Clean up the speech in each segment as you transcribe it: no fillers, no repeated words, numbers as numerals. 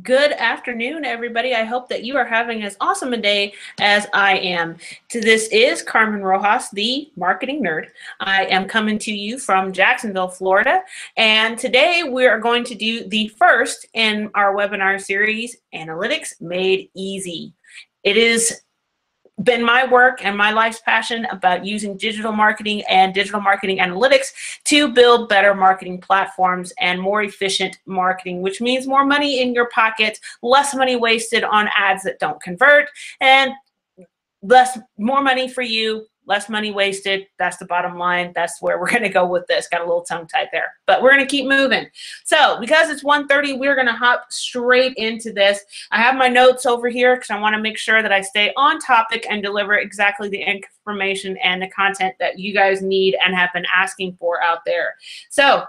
Good afternoon, everybody. I hope that you are having as awesome a day as I am. This is Carmen Rojas, the marketing nerd. I am coming to you from Jacksonville, Florida, and today we are going to do the first in our webinar series, Analytics Made Easy. It is been my work and my life's passion about using digital marketing and digital marketing analytics to build better marketing platforms and more efficient marketing, which means more money in your pocket, less money wasted on ads that don't convert, and more money for you, less money wasted. That's the bottom line. That's where we're going to go with this. Got a little tongue tied there, but we're going to keep moving. So because it's 1:30, we're going to hop straight into this. I have my notes over here because I want to make sure that I stay on topic and deliver exactly the information and the content that you guys need and have been asking for out there. So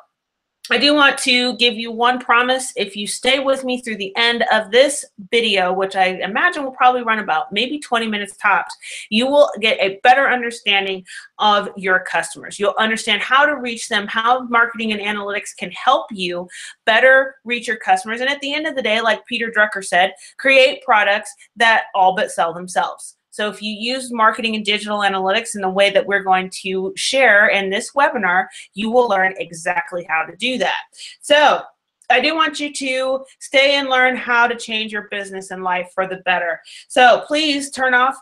I do want to give you one promise. If you stay with me through the end of this video, which I imagine will probably run about maybe 20 minutes tops, you will get a better understanding of your customers. You'll understand how to reach them, how marketing and analytics can help you better reach your customers. And at the end of the day, like Peter Drucker said, create products that all but sell themselves. So if you use marketing and digital analytics in the way that we're going to share in this webinar, you will learn exactly how to do that. So I do want you to stay and learn how to change your business and life for the better. So please turn off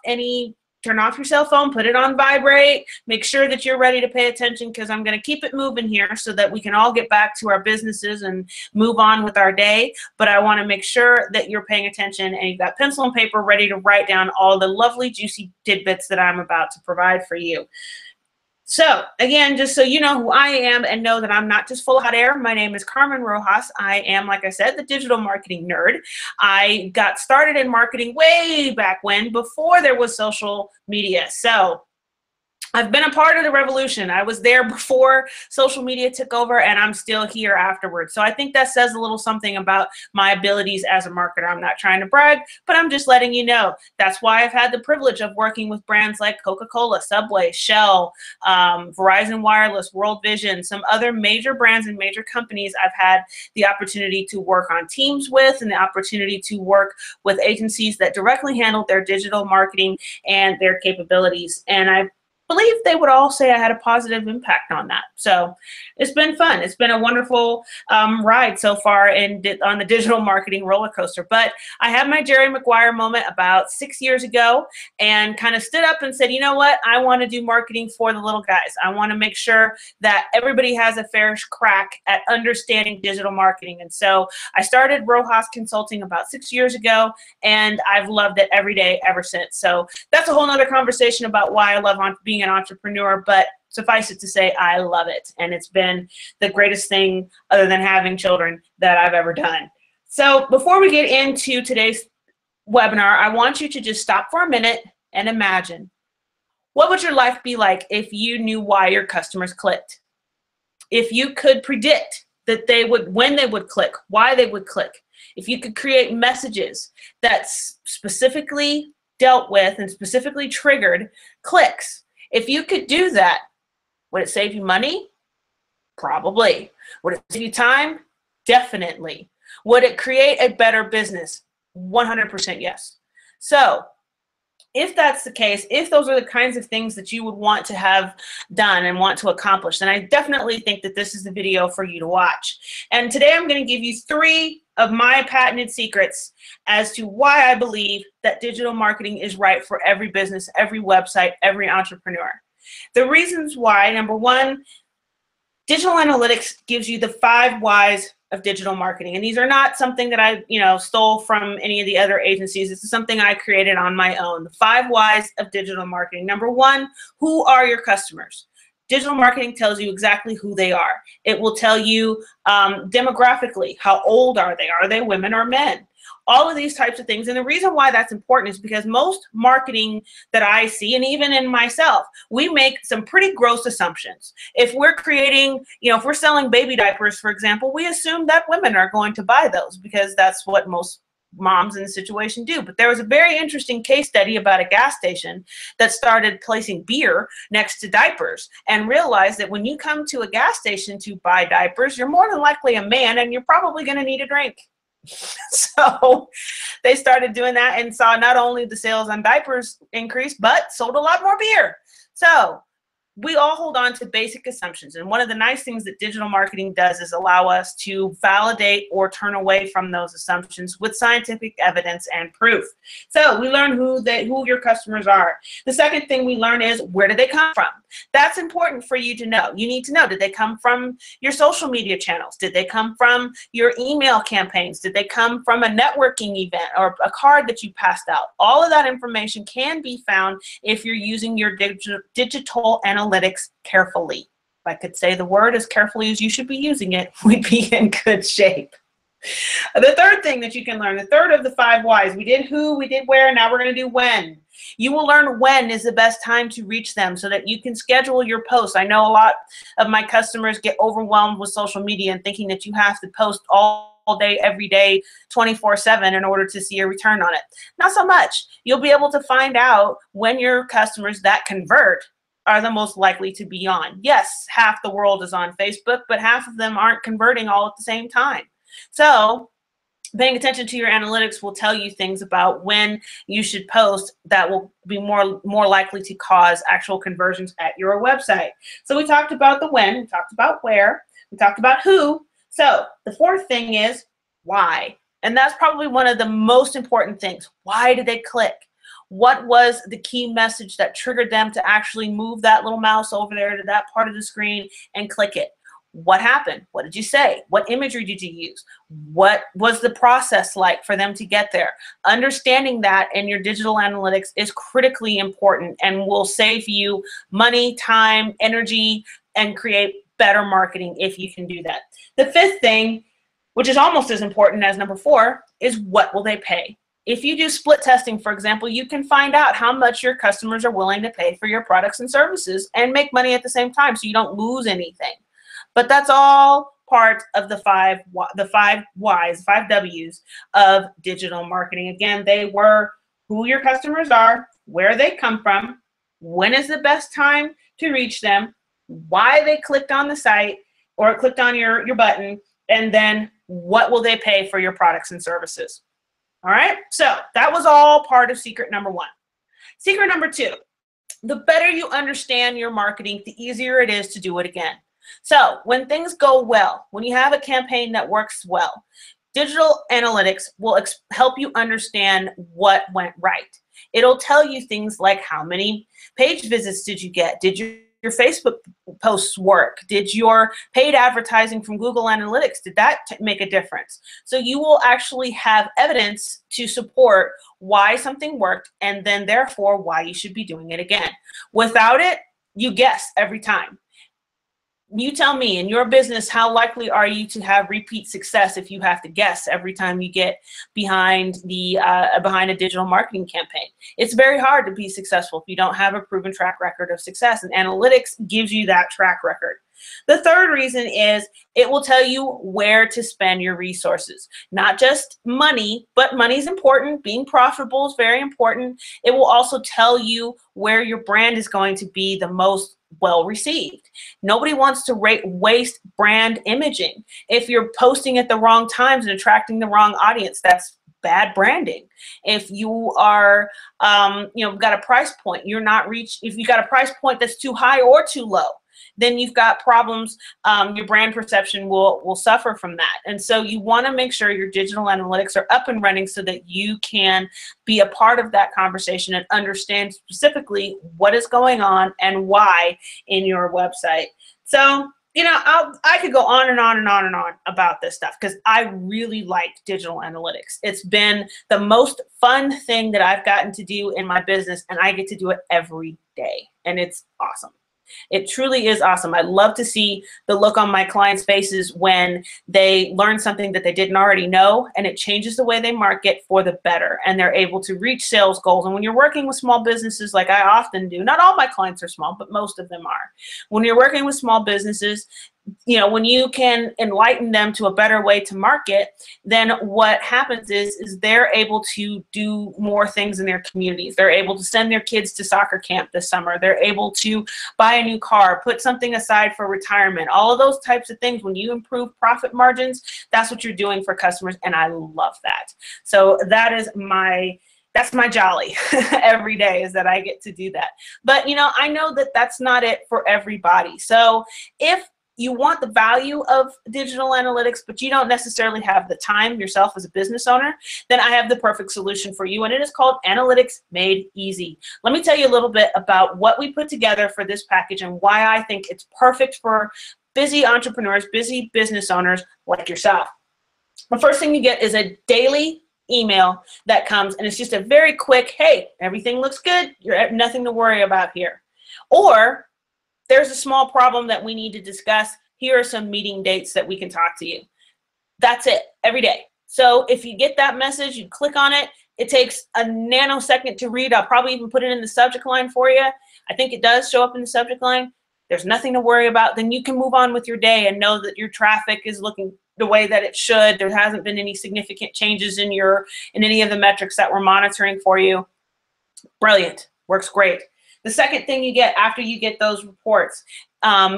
your cell phone, put it on vibrate, make sure that you're ready to pay attention because I'm going to keep it moving here so that we can all get back to our businesses and move on with our day. But I want to make sure that you're paying attention and you've got pencil and paper ready to write down all the lovely juicy tidbits that I'm about to provide for you. So again, just so you know who I am and know that I'm not just full of hot air, my name is Carmen Rojas. I am, like I said, the digital marketing nerd. I got started in marketing way back when, before there was social media. So I've been a part of the revolution. I was there before social media took over, and I'm still here afterwards. So I think that says a little something about my abilities as a marketer. I'm not trying to brag, but I'm just letting you know. That's why I've had the privilege of working with brands like Coca-Cola, Subway, Shell, Verizon Wireless, World Vision, some other major brands and major companies I've had the opportunity to work on teams with, and the opportunity to work with agencies that directly handle their digital marketing and their capabilities. And I believe they would all say I had a positive impact on that. So it's been fun. It's been a wonderful ride so far on the digital marketing roller coaster. But I had my Jerry Maguire moment about 6 years ago and kind of stood up and said, you know what? I want to do marketing for the little guys. I want to make sure that everybody has a fair crack at understanding digital marketing. And so I started Rojas Consulting about 6 years ago, and I've loved it every day ever since. So that's a whole nother conversation about why I love being an entrepreneur, but suffice it to say, I love it. And it's been the greatest thing other than having children that I've ever done. So before we get into today's webinar, I want you to just stop for a minute and imagine, what would your life be like if you knew why your customers clicked? If you could predict that when they would click, why they would click. If you could create messages that specifically dealt with and specifically triggered clicks. If you could do that, would it save you money? Probably. Would it save you time? Definitely. Would it create a better business? 100% yes. So if that's the case, if those are the kinds of things that you would want to have done and want to accomplish, then I definitely think that this is the video for you to watch. And today I'm going to give you 3 of my patented secrets as to why I believe that digital marketing is right for every business, every website, every entrepreneur. The reasons why: number 1, digital analytics gives you the 5 whys of digital marketing. And these are not something that I, stole from any of the other agencies. This is something I created on my own. The 5 whys of digital marketing. Number 1, who are your customers? Digital marketing tells you exactly who they are. It will tell you demographically, how old are they? Are they women or men? All of these types of things. And the reason why that's important is because most marketing that I see, and even in myself, we make some pretty gross assumptions. If we're creating, if we're selling baby diapers, for example, we assume that women are going to buy those because that's what most moms in the situation do. But there was a very interesting case study about a gas station that started placing beer next to diapers and realized that when you come to a gas station to buy diapers, you're more than likely a man and you're probably going to need a drink. So they started doing that and saw not only the sales on diapers increase, but sold a lot more beer. So we all hold on to basic assumptions. And one of the nice things that digital marketing does is allow us to validate or turn away from those assumptions with scientific evidence and proof. So we learn who your customers are. The second thing we learn is, where did they come from? That's important for you to know. You need to know, did they come from your social media channels? Did they come from your email campaigns? Did they come from a networking event or a card that you passed out? All of that information can be found if you're using your digital analytics carefully. If I could say the word as carefully as you should be using it, we'd be in good shape. The third thing that you can learn, the third of the 5 whys, we did who, we did where, now we're going to do when. You will learn when is the best time to reach them so that you can schedule your posts. I know a lot of my customers get overwhelmed with social media and thinking that you have to post all day, every day, 24/7 in order to see a return on it. Not so much. You'll be able to find out when your customers that convert are the most likely to be on. Yes, half the world is on Facebook, but half of them aren't converting all at the same time. So paying attention to your analytics will tell you things about when you should post that will be more likely to cause actual conversions at your website. So we talked about the when, we talked about where, we talked about who. So the fourth thing is why. And that's probably one of the most important things. Why did they click? What was the key message that triggered them to actually move that little mouse over there to that part of the screen and click it? What happened? What did you say? What imagery did you use? What was the process like for them to get there? Understanding that in your digital analytics is critically important and will save you money, time, energy, and create better marketing if you can do that. The fifth thing, which is almost as important as number 4, is what will they pay? If you do split testing, for example, you can find out how much your customers are willing to pay for your products and services and make money at the same time so you don't lose anything. But that's all part of the 5 whys, 5 W's of digital marketing. Again, they were who your customers are, where they come from, when is the best time to reach them, why they clicked on the site or clicked on your button, and then what will they pay for your products and services. All right, so that was all part of secret number 1. Secret number 2, the better you understand your marketing, the easier it is to do it again. So when things go well, when you have a campaign that works well, digital analytics will help you understand what went right. It'll tell you things like how many page visits did you get? Did your Facebook posts work? Did your paid advertising from Google Analytics, did that make a difference? So you will actually have evidence to support why something worked and then therefore why you should be doing it again. Without it, you guess every time. You tell me, in your business, how likely are you to have repeat success if you have to guess every time you get behind a digital marketing campaign? It's very hard to be successful if you don't have a proven track record of success, and analytics gives you that track record. The third reason is it will tell you where to spend your resources. Not just money, but money is important. Being profitable is very important. It will also tell you where your brand is going to be the most well received. Nobody wants to waste brand imaging. If you're posting at the wrong times and attracting the wrong audience, that's bad branding. If you are, got a price point, if you got a price point that's too high or too low, then you've got problems. Your brand perception will suffer from that. And so you want to make sure your digital analytics are up and running so that you can be a part of that conversation and understand specifically what is going on and why in your website. So, I could go on and on and on and on about this stuff because I really like digital analytics. It's been the most fun thing that I've gotten to do in my business, and I get to do it every day, and it's awesome. It truly is awesome. I love to see the look on my clients' faces when they learn something that they didn't already know, and it changes the way they market for the better, and they're able to reach sales goals. And when you're working with small businesses like I often do, not all my clients are small, but most of them are. When you're working with small businesses, when you can enlighten them to a better way to market, then what happens is they're able to do more things in their communities. They're able to send their kids to soccer camp this summer. They're able to buy a new car, put something aside for retirement, all of those types of things. When you improve profit margins, that's what you're doing for customers, and I love that. So that's my jolly every day, is that I get to do that. But I know that that's not it for everybody. So if you want the value of digital analytics, but you don't necessarily have the time yourself as a business owner, then I have the perfect solution for you, and it is called Analytics Made Easy. Let me tell you a little bit about what we put together for this package and why I think it's perfect for busy entrepreneurs, busy business owners like yourself. The first thing you get is a daily email that comes, and it's just a very quick, hey, everything looks good, you're nothing to worry about here. Or there's a small problem that we need to discuss. Here are some meeting dates that we can talk to you. That's it, every day. So if you get that message, you click on it. It takes a nanosecond to read. I'll probably even put it in the subject line for you. I think it does show up in the subject line. There's nothing to worry about. Then you can move on with your day and know that your traffic is looking the way that it should. There hasn't been any significant changes in any of the metrics that we're monitoring for you. Brilliant, works great. The second thing you get after you get those reports,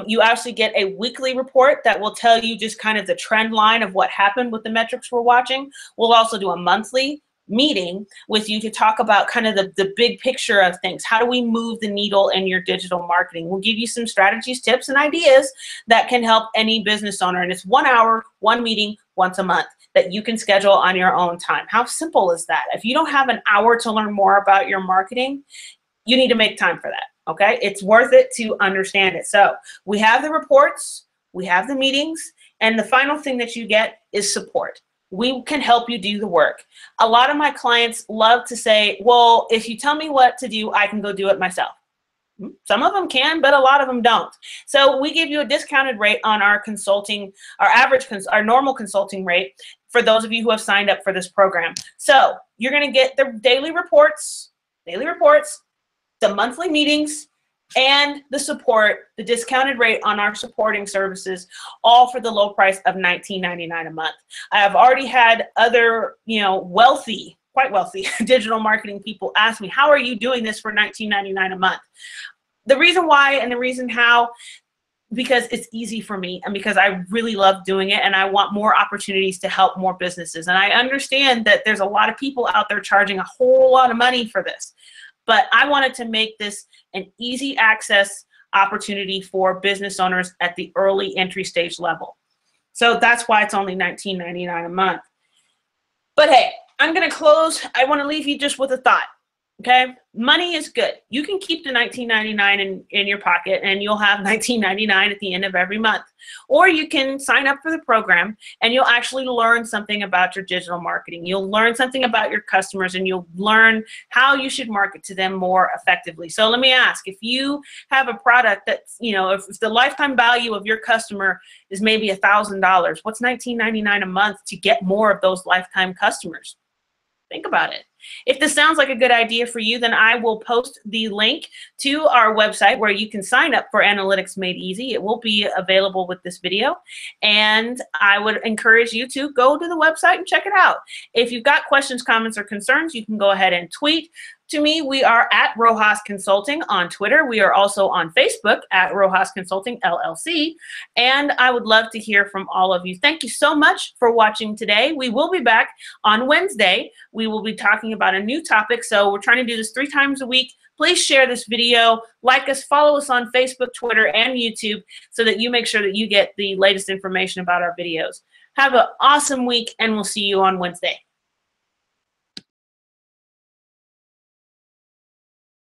you actually get a weekly report that will tell you just kind of the trend line of what happened with the metrics we're watching. We'll also do a monthly meeting with you to talk about kind of the big picture of things. How do we move the needle in your digital marketing? We'll give you some strategies, tips, and ideas that can help any business owner. And it's 1 hour, one meeting, once a month that you can schedule on your own time. How simple is that? If you don't have an hour to learn more about your marketing, you need to make time for that, okay? It's worth it to understand it. So we have the reports, we have the meetings, and the final thing that you get is support. We can help you do the work. A lot of my clients love to say, well, if you tell me what to do, I can go do it myself. Some of them can, but a lot of them don't. So we give you a discounted rate on our consulting, our normal consulting rate for those of you who have signed up for this program. So you're gonna get the daily reports, the monthly meetings, and the support, the discounted rate on our supporting services, all for the low price of $19.99 a month. I have already had other, quite wealthy digital marketing people ask me, how are you doing this for $19.99 a month? The reason why and the reason how, because it's easy for me and because I really love doing it and I want more opportunities to help more businesses. And I understand that there's a lot of people out there charging a whole lot of money for this. But I wanted to make this an easy access opportunity for business owners at the early entry stage level. So that's why it's only $19.99 a month. But hey, I'm going to close. I want to leave you just with a thought. Okay, money is good. You can keep the $19.99 in your pocket and you'll have $19.99 at the end of every month. Or you can sign up for the program and you'll actually learn something about your digital marketing. You'll learn something about your customers and you'll learn how you should market to them more effectively. So let me ask, if you have a product that's, if the lifetime value of your customer is maybe $1,000, what's $19.99 a month to get more of those lifetime customers? Think about it. If this sounds like a good idea for you, then I will post the link to our website where you can sign up for Analytics Made Easy. It will be available with this video. And I would encourage you to go to the website and check it out. If you've got questions, comments, or concerns, you can go ahead and tweet to me. We are at Rojas Consulting on Twitter. We are also on Facebook at Rojas Consulting LLC. And I would love to hear from all of you. Thank you so much for watching today. We will be back on Wednesday. We will be talking about a new topic. So we're trying to do this 3 times a week. Please share this video, like us, follow us on Facebook, Twitter, and YouTube so that you make sure that you get the latest information about our videos. Have an awesome week, and we'll see you on Wednesday.